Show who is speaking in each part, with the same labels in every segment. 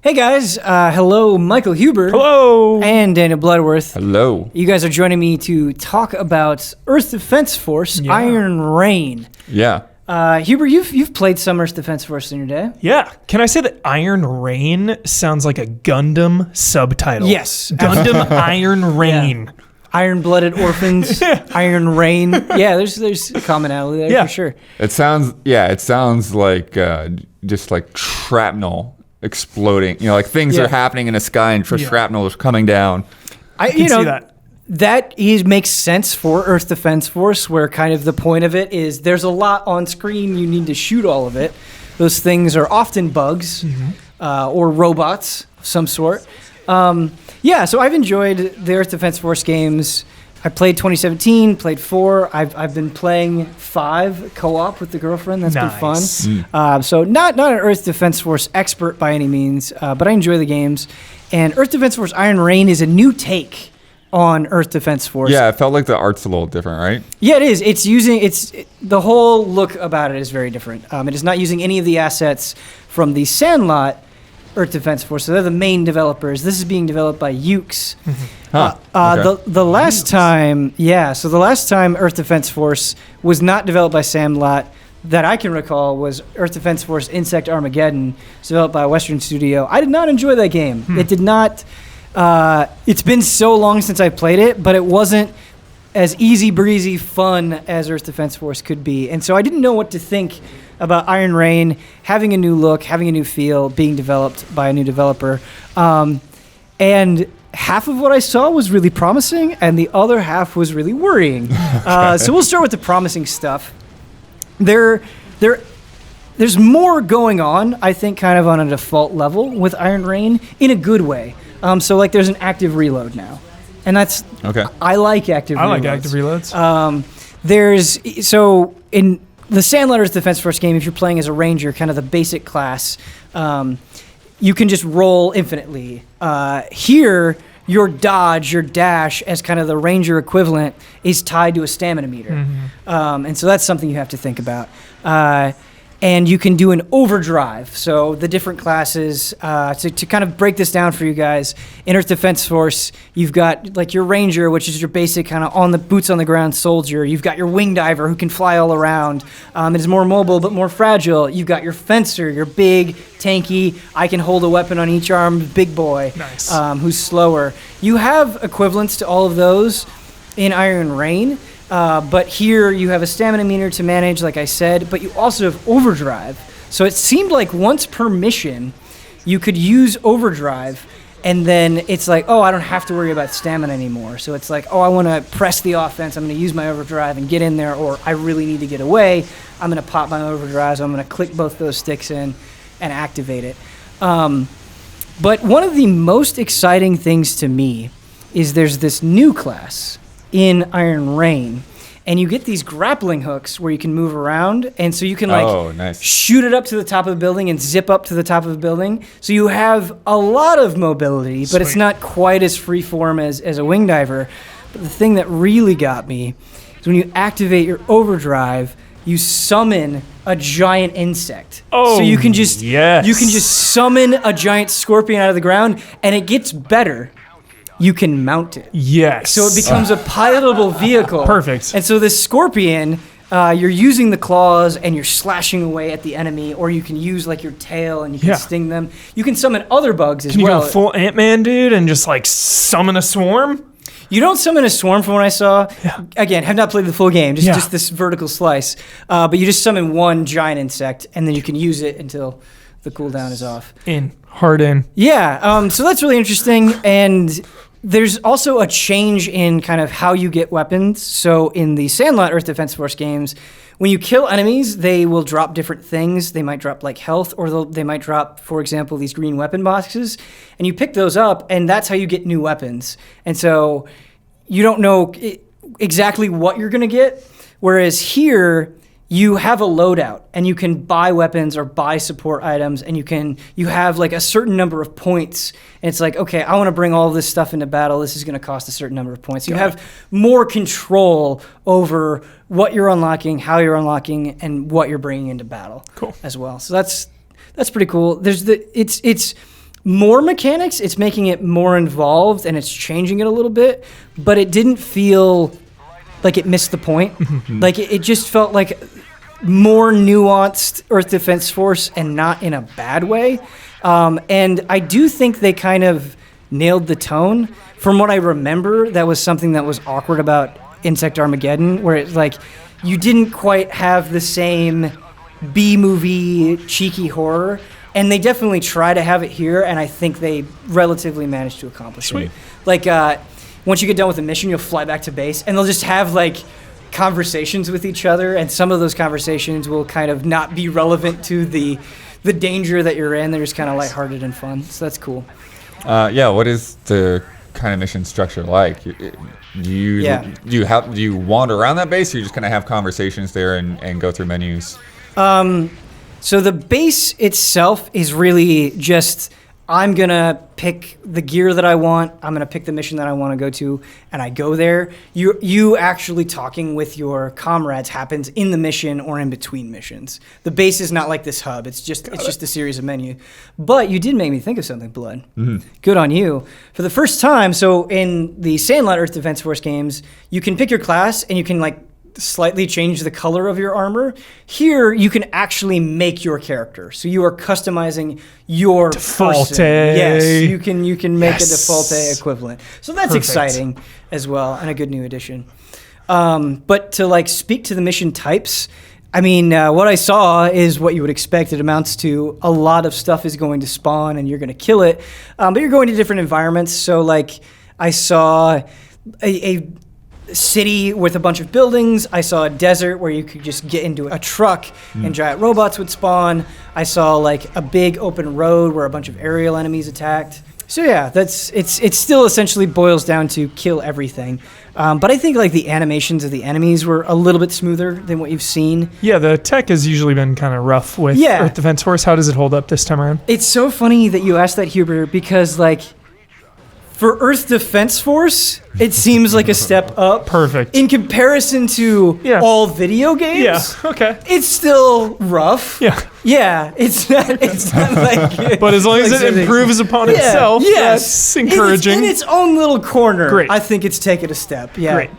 Speaker 1: Hey guys, hello Michael Huber.
Speaker 2: Hello.
Speaker 1: And Daniel Bloodworth.
Speaker 3: Hello.
Speaker 1: You guys are joining me to talk about Earth Defense Force, Iron Rain.
Speaker 3: Yeah.
Speaker 1: Huber, you've played some Earth Defense Force in your day.
Speaker 2: Yeah. Can I say that Iron Rain sounds like a Gundam subtitle?
Speaker 1: Yes.
Speaker 2: Gundam Iron Rain.
Speaker 1: Yeah. Iron-blooded orphans, Iron Rain. Yeah, there's a commonality there for sure.
Speaker 3: It sounds like just like shrapnel exploding. You know, like things are happening in the sky and shrapnel is coming down.
Speaker 2: I can see that.
Speaker 1: That makes sense for Earth Defense Force, where kind of the point of it is there's a lot on screen, you need to shoot all of it. Those things are often bugs or robots of some sort. So I've enjoyed the Earth Defense Force games. I played 2017, played 4. I've been playing 5 co-op with the girlfriend. That's been fun. So not an Earth Defense Force expert by any means, but I enjoy the games. And Earth Defense Force Iron Rain is a new take on Earth Defense Force.
Speaker 3: Yeah, it felt like the art's a little different, right?
Speaker 1: Yeah, it is. The whole look about it is very different. It is not using any of the assets from the Sandlot Earth Defense Force. So they're the main developers. This is being developed by Yuke. The last time Earth Defense Force was not developed by Sandlot that I can recall was Earth Defense Force Insect Armageddon. It's developed by a Western studio. I did not enjoy that game. It did not. It's been so long since I played it, but it wasn't as easy breezy fun as Earth Defense Force could be. And so I didn't know what to think about Iron Rain having a new look, having a new feel, being developed by a new developer. And half of what I saw was really promising, and the other half was really worrying. So we'll start with the promising stuff. There's more going on, I think, kind of on a default level with Iron Rain in a good way. So like there's an active reload now. And that's okay. I like active reloads.
Speaker 2: I like active reloads.
Speaker 1: So in the Sandlot Earth Defense Force game, if you're playing as a ranger, kind of the basic class, you can just roll infinitely. Here, your dodge, your dash, as kind of the ranger equivalent, is tied to a stamina meter. And so that's something you have to think about. And you can do an overdrive. So the different classes, to kind of break this down for you guys, in Earth Defense Force, you've got like your ranger, which is your basic kind of on the boots on the ground soldier. You've got your wing diver who can fly all around. It is more mobile but more fragile. You've got your fencer, your big, tanky, I can hold a weapon on each arm, big boy, who's slower. You have equivalents to all of those in Iron Rain. But here you have a stamina meter to manage, like I said, but you also have overdrive. So it seemed like once per mission, you could use overdrive, and then it's like, oh, I don't have to worry about stamina anymore. So it's like, oh, I want to press the offense, I'm going to use my overdrive and get in there, or I really need to get away, I'm going to pop my overdrive, so I'm going to click both those sticks in and activate it. But one of the most exciting things to me is there's this new class in Iron Rain, and you get these grappling hooks where you can move around, and so you can shoot it up to the top of the building and zip up to the top of the building. So you have a lot of mobility, but it's not quite as freeform as a wing diver. But the thing that really got me is when you activate your overdrive, you summon a giant insect. So you can just summon a giant scorpion out of the ground, and it gets better. You can mount it.
Speaker 2: Yes.
Speaker 1: So it becomes a pilotable vehicle.
Speaker 2: Perfect.
Speaker 1: And so this scorpion, you're using the claws and you're slashing away at the enemy, or you can use like your tail and you can sting them. You can summon other bugs as well.
Speaker 2: Can you go full Ant-Man, dude, and just like summon a swarm?
Speaker 1: You don't summon a swarm from what I saw. Yeah. Again, have not played the full game, just this vertical slice. But you just summon one giant insect, and then you can use it until the cooldown is off.
Speaker 2: Hard in.
Speaker 1: Yeah, so that's really interesting, and there's also a change in kind of how you get weapons. So in the Sandlot Earth Defense Force games, when you kill enemies, they will drop different things. They might drop like health, or they might drop, for example, these green weapon boxes. And you pick those up, and that's how you get new weapons. And so you don't know exactly what you're going to get. Whereas here, you have a loadout, and you can buy weapons or buy support items, and you have like a certain number of points, and it's like, okay, I want to bring all of this stuff into battle. This is going to cost a certain number of points. You have more control over what you're unlocking, how you're unlocking, and what you're bringing into battle as well. So that's pretty cool. It's more mechanics. It's making it more involved and it's changing it a little bit, but it didn't feel like it missed the point. Like it just felt like more nuanced Earth Defense Force and not in a bad way. And I do think they kind of nailed the tone. From what I remember, that was something that was awkward about Insect Armageddon, where it's like you didn't quite have the same B-movie cheeky horror. And they definitely try to have it here, and I think they relatively managed to accomplish it. Like, once you get done with the mission, you'll fly back to base, and they'll just have, like, conversations with each other, and some of those conversations will kind of not be relevant to the danger that you're in. They're just kind of lighthearted and fun, so that's cool.
Speaker 3: What is the kind of mission structure like? Do you wander around that base, or you just kind of have conversations there and go through menus?
Speaker 1: So the base itself is really just, I'm going to pick the gear that I want, I'm going to pick the mission that I want to go to, and I go there. You actually talking with your comrades happens in the mission or in between missions. The base is not like this hub. It's just a series of menus. But you did make me think of something, Blood. Good on you. For the first time, so in the Sandlot Earth Defense Force games, you can pick your class and you can like slightly change the color of your armor. Here, you can actually make your character. So you are customizing your
Speaker 2: Default.
Speaker 1: person. Yes, you can make a default equivalent. So that's exciting as well, and a good new addition. But to like speak to the mission types, I mean, what I saw is what you would expect. It amounts to a lot of stuff is going to spawn, and you're going to kill it. But you're going to different environments. So like, I saw a city with a bunch of buildings. I saw a desert where you could just get into a truck and giant robots would spawn. I saw like a big open road where a bunch of aerial enemies attacked. So yeah, it still essentially boils down to kill everything. But I think like the animations of the enemies were a little bit smoother than what you've seen.
Speaker 2: Yeah, the tech has usually been kind of rough with Earth Defense Force. How does it hold up this time around?
Speaker 1: It's so funny that you asked that, Huber, because like for Earth Defense Force, it seems like a step up.
Speaker 2: Perfect.
Speaker 1: In comparison to all video games, it's still rough. Yeah, it's not like...
Speaker 2: But as long as it improves upon itself, that's encouraging.
Speaker 1: In its own little corner,
Speaker 2: Great.
Speaker 1: I think it's taken a step. Yeah.
Speaker 2: Great.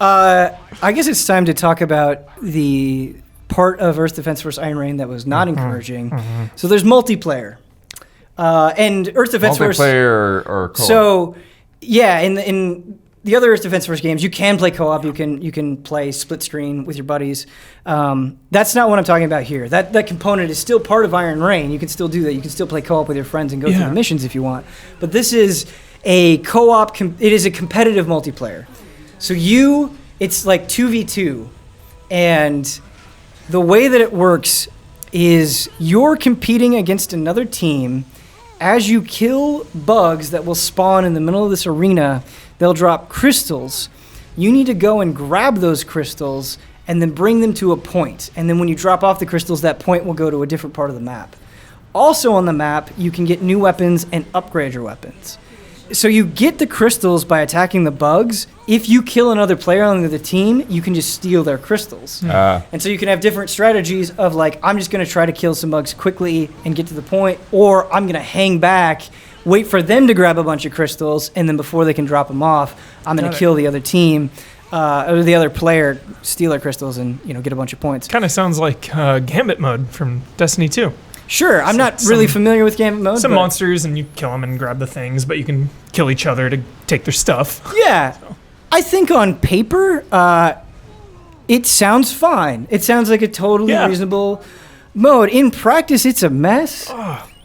Speaker 1: I guess it's time to talk about the part of Earth Defense Force Iron Rain that was not encouraging. So there's multiplayer. And Earth Defense Force...
Speaker 3: Multiplayer or co-op?
Speaker 1: So, yeah, in the other Earth Defense Force games, you can play co-op. You can play split screen with your buddies. That's not what I'm talking about here. That component is still part of Iron Rain. You can still do that. You can still play co-op with your friends and go through the missions if you want. But this is a co-op. It is a competitive multiplayer. So it's like 2v2. And the way that it works is you're competing against another team. As you kill bugs that will spawn in the middle of this arena, they'll drop crystals. You need to go and grab those crystals and then bring them to a point. And then when you drop off the crystals, that point will go to a different part of the map. Also on the map, you can get new weapons and upgrade your weapons. So you get the crystals by attacking the bugs. If you kill another player on the other team, you can just steal their crystals. And so you can have different strategies of like, I'm just going to try to kill some bugs quickly and get to the point, or I'm going to hang back, wait for them to grab a bunch of crystals, and then before they can drop them off, I'm going to kill the other team, or the other player, steal their crystals, and get a bunch of points.
Speaker 2: Kind of sounds like Gambit mode from Destiny 2.
Speaker 1: Sure, I'm not really familiar with Gambit mode.
Speaker 2: Some monsters, and you kill them and grab the things, but you can kill each other to take their stuff.
Speaker 1: Yeah. So. I think on paper, it sounds fine. It sounds like a totally reasonable mode. In practice, it's a mess.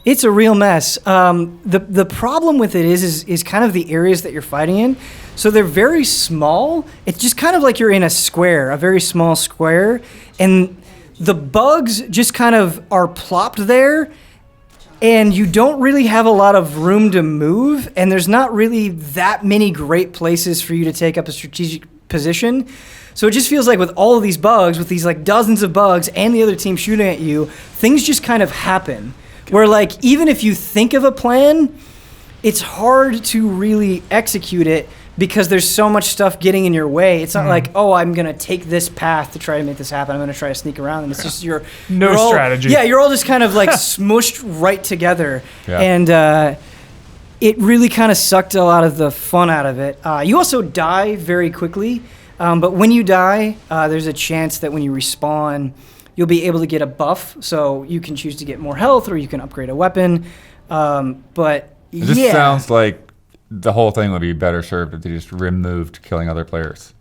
Speaker 1: It's a real mess. The problem with it is kind of the areas that you're fighting in. So they're very small. It's just kind of like you're in a square, a very small square, and the bugs just kind of are plopped there, and you don't really have a lot of room to move, and there's not really that many great places for you to take up a strategic position. So it just feels like with all of these bugs, with these like dozens of bugs and the other team shooting at you, things just kind of happen. Where like even if you think of a plan, it's hard to really execute it because there's so much stuff getting in your way. It's not like, oh, I'm going to take this path to try to make this happen. I'm going to try to sneak around. And it's just you're all,
Speaker 2: strategy.
Speaker 1: Yeah, you're all just kind of like smushed right together.
Speaker 3: Yeah.
Speaker 1: And it really kind of sucked a lot of the fun out of it. You also die very quickly. But when you die, there's a chance that when you respawn, you'll be able to get a buff. So you can choose to get more health or you can upgrade a weapon. But
Speaker 3: it just sounds like the whole thing would be better served if they just removed killing other players.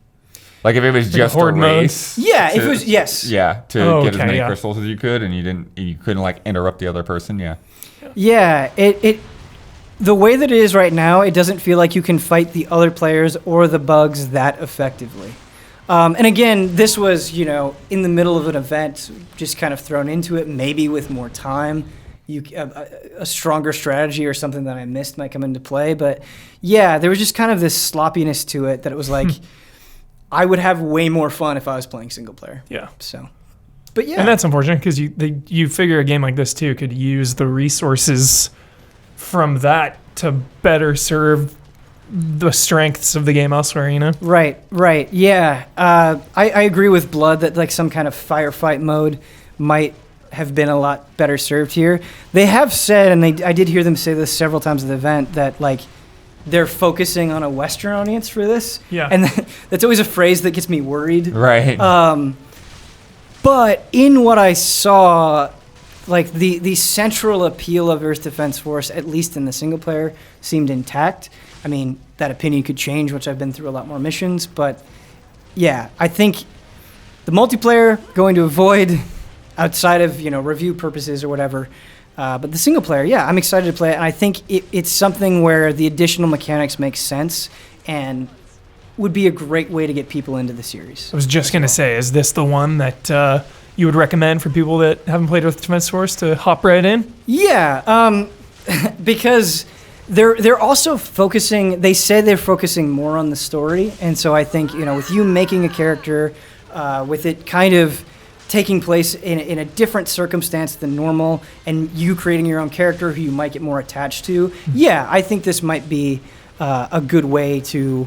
Speaker 3: Like if it was just a
Speaker 2: horde mode?
Speaker 3: race.
Speaker 1: Yeah, if it was, yes.
Speaker 3: Yeah, to get as many crystals as you could, and you couldn't like interrupt the other person. Yeah.
Speaker 1: Yeah, it the way that it is right now, it doesn't feel like you can fight the other players or the bugs that effectively. And again, this was, in the middle of an event, just kind of thrown into it, maybe with more time. A stronger strategy or something that I missed might come into play. But yeah, there was just kind of this sloppiness to it that it was like, I would have way more fun if I was playing single player.
Speaker 2: Yeah.
Speaker 1: So, but yeah.
Speaker 2: And that's unfortunate because you figure a game like this too could use the resources from that to better serve the strengths of the game elsewhere,
Speaker 1: Right, yeah. I agree with Blood that like some kind of firefight mode might have been a lot better served here. They have said, and I did hear them say this several times at the event, that like they're focusing on a Western audience for this.
Speaker 2: Yeah.
Speaker 1: And that's always a phrase that gets me worried.
Speaker 3: Right.
Speaker 1: But in what I saw, like the central appeal of Earth Defense Force, at least in the single player, seemed intact. I mean, that opinion could change, which I've been through a lot more missions, but yeah, I think the multiplayer going to avoid outside of, review purposes or whatever. But the single player, yeah, I'm excited to play it, and I think it's something where the additional mechanics make sense and would be a great way to get people into the series.
Speaker 2: I was just going to say, is this the one that you would recommend for people that haven't played Earth Defense Force to hop right in?
Speaker 1: Yeah, because they're also focusing, they say they're focusing more on the story, and so I think, with you making a character, with it kind of taking place in a different circumstance than normal, and you creating your own character who you might get more attached to, yeah, I think this might be a good way to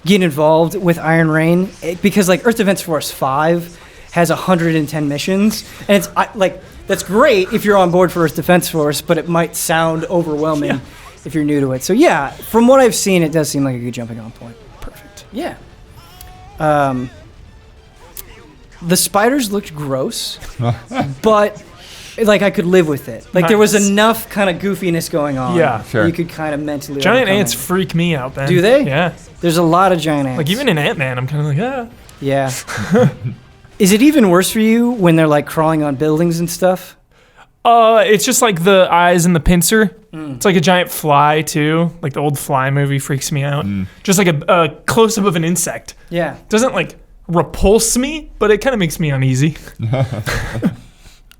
Speaker 1: get involved with Iron Rain, because like Earth Defense Force 5 has 110 missions, and it's that's great if you're on board for Earth Defense Force, but it might sound overwhelming if you're new to it. So yeah, from what I've seen, it does seem like a good jumping on point.
Speaker 2: Perfect.
Speaker 1: Yeah. The spiders looked gross, but like I could live with it. Like there was enough kind of goofiness going on.
Speaker 2: Yeah,
Speaker 3: sure.
Speaker 1: You could kind of mentally.
Speaker 2: Giant
Speaker 1: overcome
Speaker 2: ants
Speaker 1: it.
Speaker 2: freak me out, man.
Speaker 1: Do they?
Speaker 2: Yeah.
Speaker 1: There's a lot of giant ants.
Speaker 2: Like even in Ant-Man, I'm kind of like,
Speaker 1: Yeah. Is it even worse for you when they're like crawling on buildings and stuff?
Speaker 2: It's just like the eyes and the pincer. It's like a giant fly too. Like the old Fly movie freaks me out. Just like a close-up of an insect.
Speaker 1: Yeah.
Speaker 2: Doesn't like repulse me, but it kind of makes me uneasy.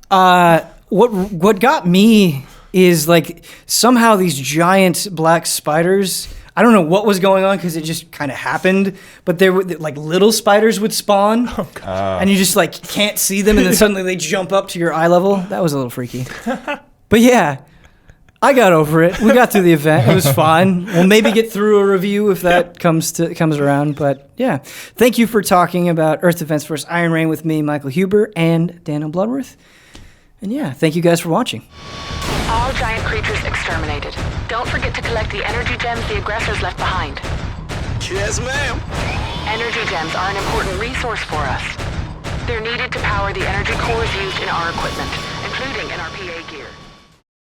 Speaker 1: What got me is like somehow these giant black spiders, I don't know what was going on because it just kind of happened, but there were like little spiders would spawn and you just like can't see them and then suddenly they jump up to your eye level. That was a little freaky. But yeah, I got over it. We got through the event. It was fun. We'll maybe get through a review if that comes around. But yeah, thank you for talking about Earth Defense Force Iron Rain with me, Michael Huber, and Daniel Bloodworth. And yeah, thank you guys for watching.
Speaker 4: All giant creatures exterminated. Don't forget to collect the energy gems the aggressors left behind.
Speaker 5: Yes, ma'am.
Speaker 4: Energy gems are an important resource for us. They're needed to power the energy cores used in our equipment, including in our PA gear.